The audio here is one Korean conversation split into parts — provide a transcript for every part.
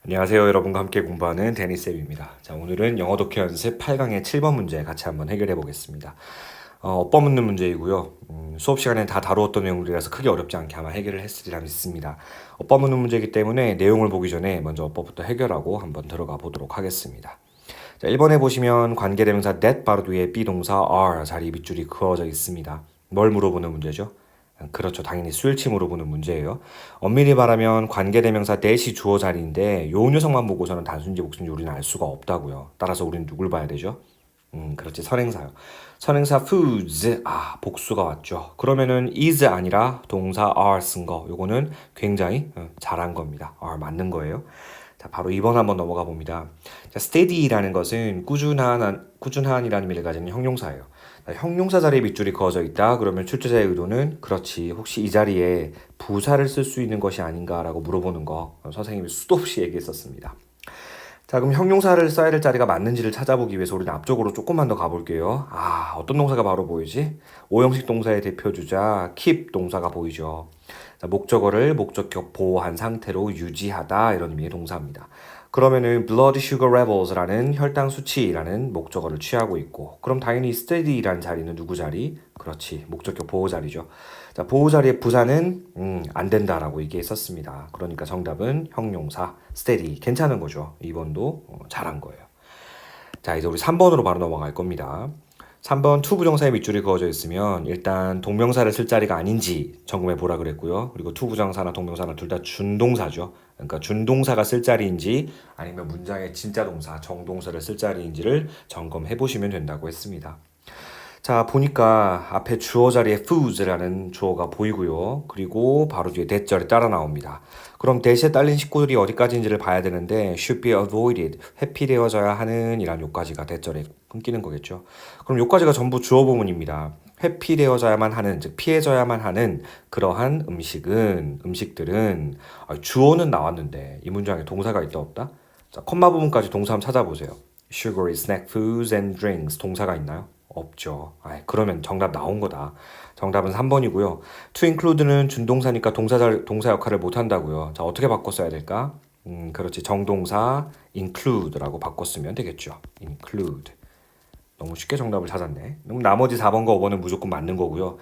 안녕하세요. 여러분과 함께 공부하는 데니쌤입니다. 자, 오늘은 영어 독해 연습 8강의 7번 문제 같이 한번 해결해 보겠습니다. 엇법 묻는 문제이고요. 수업 시간에 다 다루었던 내용들이라서 크게 어렵지 않게 아마 해결을 했으리라 믿습니다. 엇법 묻는 문제이기 때문에 내용을 보기 전에 먼저 엇법부터 해결하고 한번 들어가 보도록 하겠습니다. 자, 1번에 보시면 관계대명사 that 바로 뒤에 비동사 are 자리 밑줄이 그어져 있습니다. 뭘 물어보는 문제죠? 그렇죠. 당연히 수일치 물어보는 문제예요. 엄밀히 말하면 관계대명사 that이 주어 자리인데 요 녀석만 보고서는 단순지 복순지 우리는 알 수가 없다고요. 따라서 우리는 누굴 봐야 되죠? 그렇지. 선행사요. 선행사 foods. 복수가 왔죠. 그러면은 is 아니라 동사 are 쓴 거. 요거는 굉장히 잘한 겁니다. are 맞는 거예요. 자, 바로 2번 한번 넘어가 봅니다. 자, steady라는 것은 꾸준한이라는 의미를 가지는 형용사예요. 형용사 자리에 밑줄이 그어져 있다. 그러면 출제자의 의도는 그렇지. 혹시 이 자리에 부사를 쓸 수 있는 것이 아닌가라고 물어보는 거 선생님이 수도 없이 얘기했었습니다. 자, 그럼 형용사를 써야 될 자리가 맞는지를 찾아보기 위해서 우리는 앞쪽으로 조금만 더 가볼게요. 어떤 동사가 바로 보이지? 오형식 동사의 대표주자 keep 동사가 보이죠. 자, 목적어를 목적격 보호한 상태로 유지하다 이런 의미의 동사입니다. 그러면은 blood sugar levels라는 혈당 수치라는 목적어를 취하고 있고, 그럼 당연히 steady라는 자리는 누구 자리? 그렇지, 목적격 보호 자리죠. 자, 보호 자리의 부사는 안 된다라고 얘기했었습니다. 그러니까 정답은 형용사 steady 괜찮은 거죠. 2번도 잘한 거예요. 자, 이제 우리 3번으로 바로 넘어갈 겁니다. 3번 to 부정사의 밑줄이 그어져 있으면 일단 동명사를 쓸 자리가 아닌지 점검해 보라 그랬고요. 그리고 to 부정사나 동명사나 둘 다 준동사죠. 그러니까 준동사가 쓸 자리인지 아니면 문장의 진짜 동사, 정동사를 쓸 자리인지를 점검해 보시면 된다고 했습니다. 자, 보니까 앞에 주어 자리에 foods라는 주어가 보이고요. 그리고 바로 뒤에 that절이 따라 나옵니다. 그럼 that에 딸린 식구들이 어디까지인지를 봐야 되는데 should be avoided, 회피되어져야 하는 이란 요까지가 that절에 끊기는 거겠죠. 그럼 요까지가 전부 주어 부문입니다. 회피되어져야만 하는, 즉 피해져야만 하는 그러한 음식들은 주어는 나왔는데 이 문장에 동사가 있다 없다? 자, 컴마 부분까지 동사 한번 찾아보세요. Sugary snack foods and drinks 동사가 있나요? 없죠. 그러면 정답 나온 거다. 정답은 3번이고요. to include는 준동사니까 동사 역할을 못 한다고요. 자, 어떻게 바꿔 써야 될까? 그렇지. 정동사 include라고 바꿔 쓰면 되겠죠. include. 너무 쉽게 정답을 찾았네. 그럼 나머지 4번과 5번은 무조건 맞는 거고요.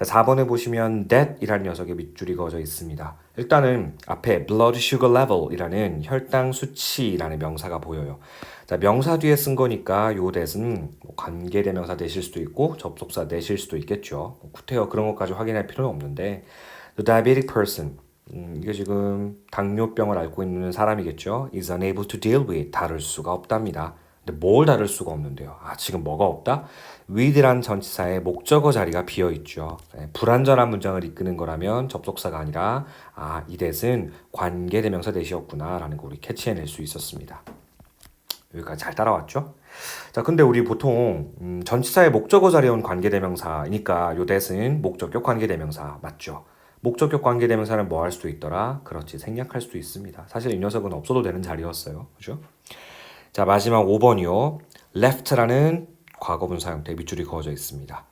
자, 4번에 보시면 that이라는 녀석의 밑줄이 그어져 있습니다. 일단은 앞에 blood sugar level이라는 혈당 수치라는 명사가 보여요. 자, 명사 뒤에 쓴 거니까 요 that은 관계대명사 that일 수도 있고 접속사 that일 수도 있겠죠. 구태여 그런 것까지 확인할 필요는 없는데 the diabetic person 이게 지금 당뇨병을 앓고 있는 사람이겠죠. is unable to deal with 다룰 수가 없답니다. 근데 뭘 다룰 수가 없는데요. 지금 뭐가 없다? with란 전치사의 목적어 자리가 비어 있죠. 불완전한 문장을 이끄는 거라면 접속사가 아니라 이 that은 관계대명사 that이었구나 라는 거 우리 캐치해낼 수 있었습니다. 여기까지 잘 따라왔죠? 자, 근데 우리 보통 전치사의 목적어 자리에 온 관계대명사니까 요 that은 목적격 관계대명사 맞죠? 목적격 관계대명사는 뭐 할 수도 있더라? 그렇지, 생략할 수도 있습니다. 사실 이 녀석은 없어도 되는 자리였어요. 그죠? 자, 마지막 5번이요. left라는 과거분사 형태 밑줄이 그어져 있습니다.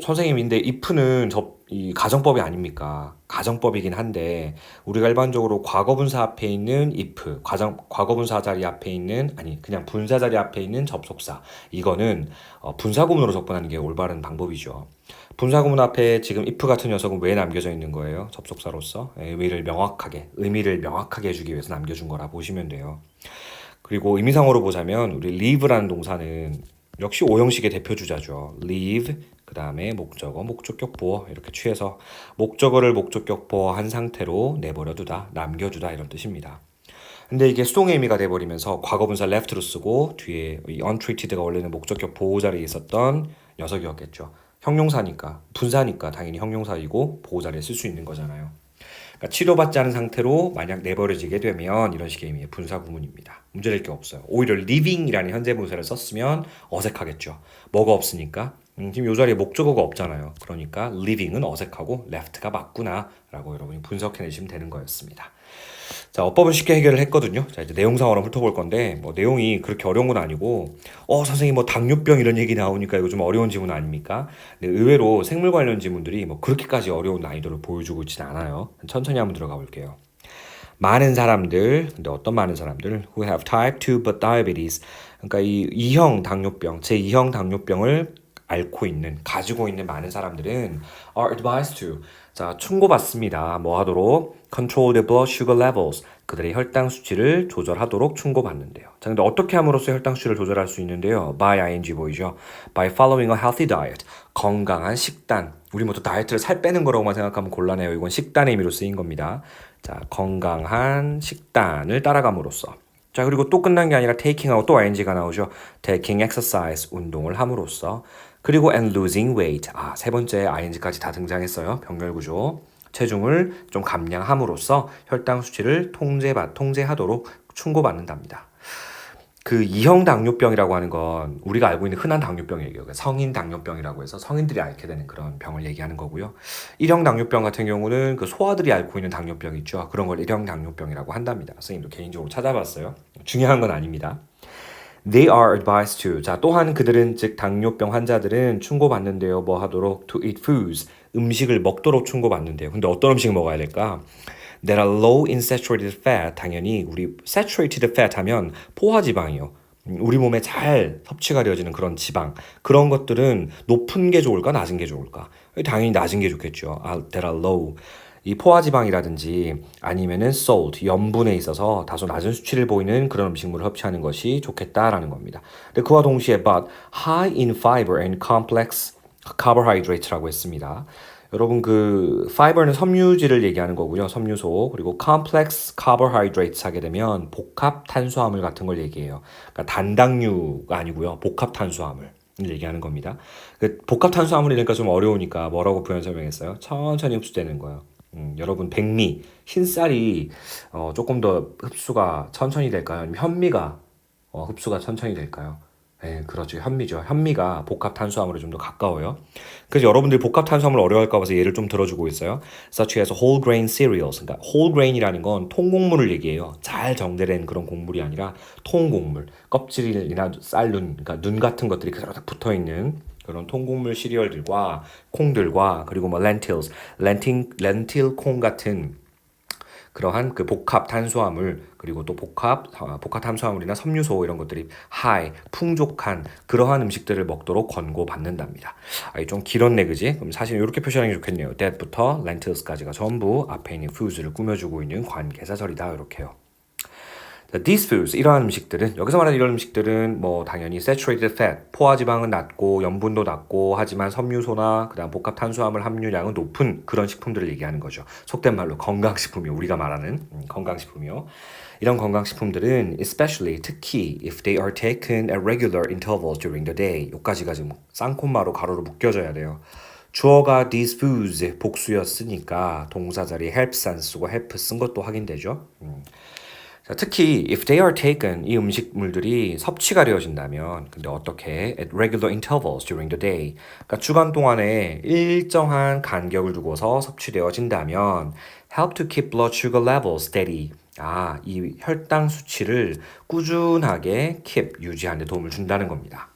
선생님인데 if는 이 가정법이 아닙니까? 가정법이긴 한데 우리가 일반적으로 과거분사 앞에 있는 if, 과거분사 자리 앞에 있는 그냥 분사 자리 앞에 있는 접속사 이거는 분사구문으로 접근하는 게 올바른 방법이죠. 분사구문 앞에 지금 if 같은 녀석은 왜 남겨져 있는 거예요? 접속사로서 의미를 명확하게 해주기 위해서 남겨준 거라 보시면 돼요. 그리고 의미상으로 보자면 우리 leave라는 동사는 역시 오형식의 대표주자죠. leave, 그 다음에 목적어, 목적격 보어 이렇게 취해서 목적어를 목적격 보어한 상태로 내버려두다, 남겨두다 이런 뜻입니다. 근데 이게 수동의 의미가 돼버리면서 과거분사 left로 쓰고 뒤에 이 untreated가 원래는 목적격 보호 자리에 있었던 녀석이었겠죠. 형용사니까, 분사니까 당연히 형용사이고 보호 자리에 쓸 수 있는 거잖아요. 그러니까 치료받지 않은 상태로 만약 내버려지게 되면 이런 식의 의미의 분사 구문입니다. 문제될 게 없어요. 오히려 living이라는 현재 분사를 썼으면 어색하겠죠. 뭐가 없으니까. 지금 이 자리에 목적어가 없잖아요. 그러니까 living은 어색하고 left가 맞구나 라고 여러분이 분석해내시면 되는 거였습니다. 자, 어법은 쉽게 해결을 했거든요. 자, 이제 내용상으로 훑어볼 건데 내용이 그렇게 어려운 건 아니고 선생님 당뇨병 이런 얘기 나오니까 이거 좀 어려운 지문 아닙니까? 근데 의외로 생물 관련 지문들이 그렇게까지 어려운 난이도를 보여주고 있지는 않아요. 천천히 한번 들어가 볼게요. 많은 사람들, 근데 어떤 많은 사람들? Who have type 2 but diabetes. 그러니까 이 2형 당뇨병, 제2형 당뇨병을 앓고 있는, 가지고 있는 많은 사람들은 are advised to. 자, 충고받습니다. 뭐 하도록? Control their blood sugar levels. 그들의 혈당 수치를 조절하도록 충고받는데요. 자, 근데 어떻게 함으로써 혈당 수치를 조절할 수 있는데요? By ing 보이죠? By following a healthy diet. 건강한 식단. 우리 모두 다이어트를 살 빼는 거라고만 생각하면 곤란해요. 이건 식단의 의미로 쓰인 겁니다. 자, 건강한 식단을 따라감으로써. 자, 그리고 또 끝난 게 아니라 taking하고 또 ing가 나오죠. taking exercise, 운동을 함으로써. 그리고 and losing weight. 아, 세 번째 ing까지 다 등장했어요. 병렬 구조. 체중을 좀 감량함으로써 혈당 수치를 통제하도록 충고받는답니다. 그 2형 당뇨병이라고 하는 건 우리가 알고 있는 흔한 당뇨병이에요. 성인 당뇨병이라고 해서 성인들이 앓게 되는 그런 병을 얘기하는 거고요. 1형 당뇨병 같은 경우는 그 소아들이 앓고 있는 당뇨병 있죠. 그런 걸 1형 당뇨병이라고 한답니다. 선생님도 개인적으로 찾아봤어요. 중요한 건 아닙니다. They are advised to. 자, 또한 그들은 즉 당뇨병 환자들은 충고받는데요. 뭐 하도록 to eat foods. 음식을 먹도록 충고받는데요. 근데 어떤 음식을 먹어야 될까? That are low in saturated fat. 당연히 우리 saturated fat 하면 포화지방이요. 우리 몸에 잘 섭취가 되어지는 그런 지방. 그런 것들은 높은 게 좋을까? 낮은 게 좋을까? 당연히 낮은 게 좋겠죠. That are low. 이 포화지방이라든지 아니면은 salt, 염분에 있어서 다소 낮은 수치를 보이는 그런 음식물을 섭취하는 것이 좋겠다라는 겁니다. 근데 그와 동시에 but high in fiber and complex carbohydrate라고 했습니다. 여러분 그 fiber는 섬유질을 얘기하는 거고요. 섬유소. 그리고 complex carbohydrates 하게 되면 복합 탄수화물 같은 걸 얘기해요. 그러니까 단당류가 아니고요. 복합 탄수화물. 얘기하는 겁니다. 그 복합 탄수화물이니까 좀 어려우니까 뭐라고 표현 설명했어요? 천천히 흡수되는 거예요. 여러분 백미, 흰쌀이 조금 더 흡수가 천천히 될까요? 아니면 현미가 흡수가 천천히 될까요? 네, 그렇죠. 현미죠. 현미가 복합 탄수화물에 좀 더 가까워요. 그래서 여러분들이 복합 탄수화물 어려워할까 봐서 예를 좀 들어주고 있어요. Such as whole grain cereals. 그러니까 whole grain이라는 건 통곡물을 얘기해요. 잘 정제된 그런 곡물이 아니라 통곡물. 껍질이나 쌀눈, 그러니까 눈 같은 것들이 그대로 다 붙어 있는 그런 통곡물 시리얼들과 콩들과 그리고 뭐 렌틸 콩 같은 그러한 그 복합 탄수화물 그리고 또 복합 탄수화물이나 섬유소 이런 것들이 high 풍족한 그러한 음식들을 먹도록 권고받는답니다. 좀 길었네 그지? 그럼 사실 이렇게 표시하는 게 좋겠네요. that부터 lentils까지가 전부 앞에 있는 foods를 꾸며주고 있는 관계사절이다 이렇게요. These foods, 이러한 음식들은 여기서 말하는 이런 음식들은 뭐 당연히 saturated fat, 포화지방은 낮고 염분도 낮고 하지만 섬유소나 그다음 복합 탄수화물 함유량은 높은 그런 식품들을 얘기하는 거죠. 속된 말로 건강식품이요. 우리가 말하는 건강식품이요. 이런 건강식품들은 especially 특히 if they are taken at regular intervals during the day. 여기까지가 지금 쌍콤마로 가로로 묶여져야 돼요. 주어가 these foods 복수였으니까 동사 자리에 helps 안 쓰고 help 쓴 것도 확인되죠. 자, 특히 if they are taken 이 음식물들이 섭취가 되어진다면 근데 어떻게 at regular intervals during the day 그러니까 주간 동안에 일정한 간격을 두고서 섭취되어진다면 help to keep blood sugar levels steady 이 혈당 수치를 꾸준하게 keep 유지하는 데 도움을 준다는 겁니다.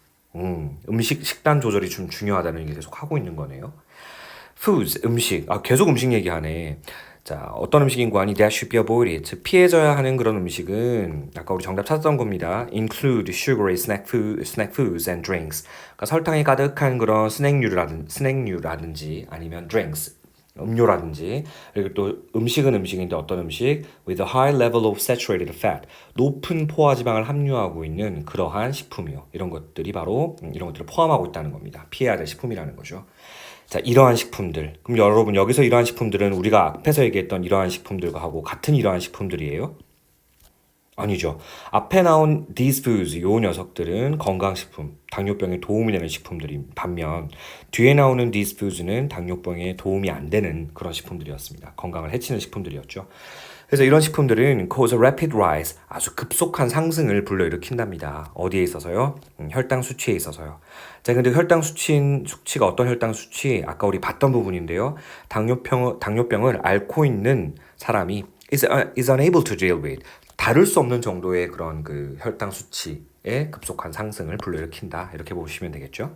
식단 조절이 좀 중요하다는 얘기 계속 하고 있는 거네요. foods 음식 계속 음식 얘기하네. 자, 어떤 음식인 거 아니 that should be avoided. 즉 피해져야 하는 그런 음식은 아까 우리 정답 찾았던 겁니다. include sugary snack foods and drinks. 그러니까 설탕이 가득한 그런 스낵류라든지 아니면 drinks, 음료라든지 그리고 또 음식은 음식인데 어떤 음식 with a high level of saturated fat. 높은 포화지방을 함유하고 있는 그러한 식품이요. 이런 것들이 바로 이런 것들을 포함하고 있다는 겁니다. 피해야 될 식품이라는 거죠. 자, 이러한 식품들. 그럼 여러분 여기서 이러한 식품들은 우리가 앞에서 얘기했던 이러한 식품들과 하고 같은 이러한 식품들이에요? 아니죠. 앞에 나온 these foods, 요 녀석들은 건강식품, 당뇨병에 도움이 되는 식품들이 반면 뒤에 나오는 these foods는 당뇨병에 도움이 안 되는 그런 식품들이었습니다. 건강을 해치는 식품들이었죠. 그래서 이런 식품들은 cause a rapid rise, 아주 급속한 상승을 불러일으킨답니다. 어디에 있어서요? 혈당 수치에 있어서요. 자, 근데 혈당 수치가 어떤 혈당 수치? 아까 우리 봤던 부분인데요. 당뇨병을 앓고 있는 사람이 is unable to deal with. 다룰 수 없는 정도의 그런 그 혈당 수치의 급속한 상승을 불러일으킨다. 이렇게 보시면 되겠죠.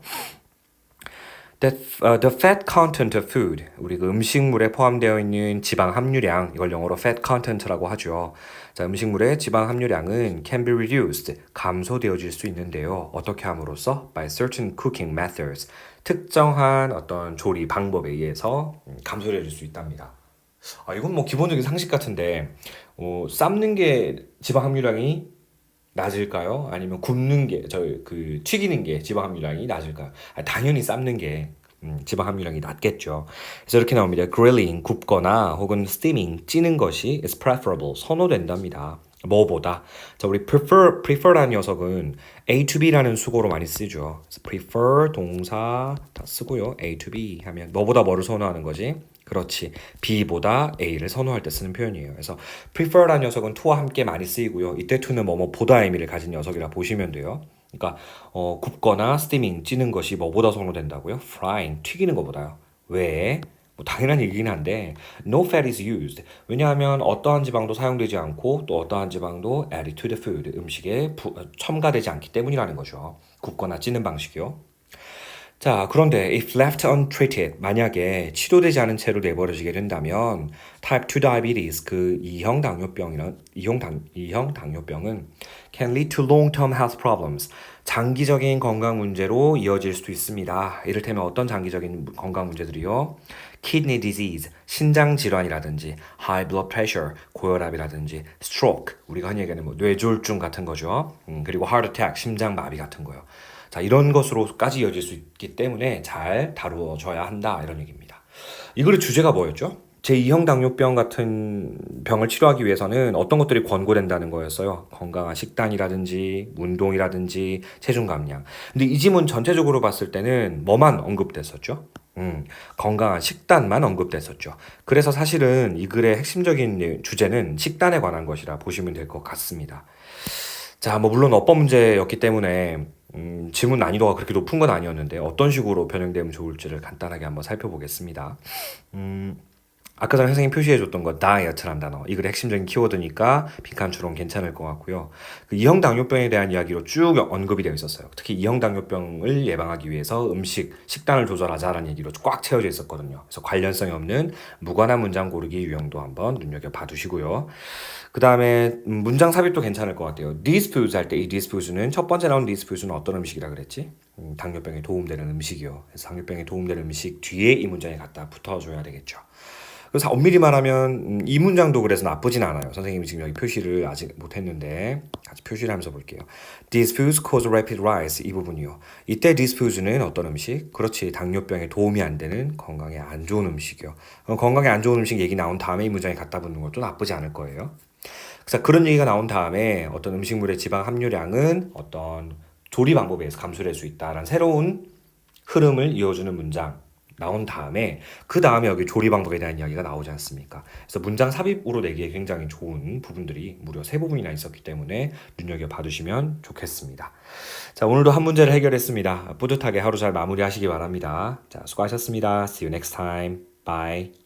The fat content of food. 우리 그 음식물에 포함되어 있는 지방 함유량, 이걸 영어로 fat content라고 하죠. 자, 음식물의 지방 함유량은 can be reduced, 감소되어질 수 있는데요. 어떻게 함으로써? By certain cooking methods. 특정한 어떤 조리 방법에 의해서 감소되어질 수 있답니다. 이건 뭐 기본적인 상식 같은데, 삶는 게 지방 함유량이 낮을까요? 아니면 굽는 게, 튀기는 게 지방 함유량이 낮을까요? 당연히 삶는 게 지방 함유량이 낮겠죠. 그래서 이렇게 나옵니다. Grilling, 굽거나 혹은 steaming, 찌는 것이 is preferable, 선호된답니다. 뭐보다. 자, 우리 prefer라는 녀석은 A to B라는 수고로 많이 쓰죠. 그래서 prefer, 동사 다 쓰고요. A to B 하면 뭐보다 뭐를 선호하는 거지? 그렇지. B보다 A를 선호할 때 쓰는 표현이에요. 그래서 prefer라는 녀석은 to와 함께 많이 쓰이고요. 이때 to는 뭐뭐보다 의미를 가진 녀석이라 보시면 돼요. 그러니까 굽거나 steaming, 찌는 것이 뭐보다 선호된다고요? frying, 튀기는 것보다요. 왜? 뭐 당연한 얘기긴 한데 no fat is used. 왜냐하면 어떠한 지방도 사용되지 않고 또 어떠한 지방도 added to the food, 음식에 첨가되지 않기 때문이라는 거죠. 굽거나 찌는 방식이요. 자, 그런데 if left untreated, 만약에 치료되지 않은 채로 내버려지게 된다면 type 2 diabetes, 그 2형 당뇨병이란 2형 당뇨병은 can lead to long-term health problems, 장기적인 건강 문제로 이어질 수도 있습니다. 이를테면 어떤 장기적인 건강 문제들이요? kidney disease, 신장 질환이라든지 high blood pressure, 고혈압이라든지 stroke, 우리가 흔히 얘기하는 뭐 뇌졸중 같은 거죠. 그리고 heart attack, 심장 마비 같은 거요. 자, 이런 것으로까지 이어질 수 있기 때문에 잘 다루어져야 한다, 이런 얘기입니다. 이 글의 주제가 뭐였죠? 제2형 당뇨병 같은 병을 치료하기 위해서는 어떤 것들이 권고된다는 거였어요. 건강한 식단이라든지 운동이라든지 체중 감량. 근데 이 지문 전체적으로 봤을 때는 뭐만 언급됐었죠? 건강한 식단만 언급됐었죠. 그래서 사실은 이 글의 핵심적인 주제는 식단에 관한 것이라 보시면 될 것 같습니다. 자, 뭐 물론 어법 문제였기 때문에 지문 난이도가 그렇게 높은 건 아니었는데 어떤 식으로 변형되면 좋을지를 간단하게 한번 살펴보겠습니다. 아까 전에 선생님이 표시해줬던 거 다이어트란 단어, 이 글의 핵심적인 키워드니까 빈칸추론 괜찮을 것 같고요. 그 2형 당뇨병에 대한 이야기로 쭉 언급이 되어 있었어요. 특히 2형 당뇨병을 예방하기 위해서 식단을 조절하자라는 얘기로 꽉 채워져 있었거든요. 그래서 관련성이 없는 무관한 문장 고르기 유형도 한번 눈여겨봐 두시고요. 그 다음에 문장 삽입도 괜찮을 것 같아요. these foods 할 때 이 these foods는 첫 번째 나온 these foods는 어떤 음식이라 그랬지? 당뇨병에 도움되는 음식이요. 그래서 당뇨병에 도움되는 음식 뒤에 이 문장에 갖다 붙어줘야 되겠죠. 그래서 엄밀히 말하면 이 문장도 그래서 나쁘진 않아요. 선생님이 지금 여기 표시를 아직 못했는데 같이 표시를 하면서 볼게요. These foods cause rapid rise, 이 부분이요. 이때 these foods는 어떤 음식? 그렇지, 당뇨병에 도움이 안 되는 건강에 안 좋은 음식이요. 건강에 안 좋은 음식 얘기 나온 다음에 이 문장에 갖다 붙는 것도 나쁘지 않을 거예요. 그래서 그런 얘기가 나온 다음에 어떤 음식물의 지방 함유량은 어떤 조리 방법에 의해서 감소될 수 있다라는 새로운 흐름을 이어주는 문장 나온 다음에 그 다음에 여기 조리 방법에 대한 이야기가 나오지 않습니까? 그래서 문장 삽입으로 내기에 굉장히 좋은 부분들이 무려 3부분이나 있었기 때문에 눈여겨봐 두시면 좋겠습니다. 자, 오늘도 한 문제를 해결했습니다. 뿌듯하게 하루 잘 마무리하시기 바랍니다. 자, 수고하셨습니다. See you next time. Bye.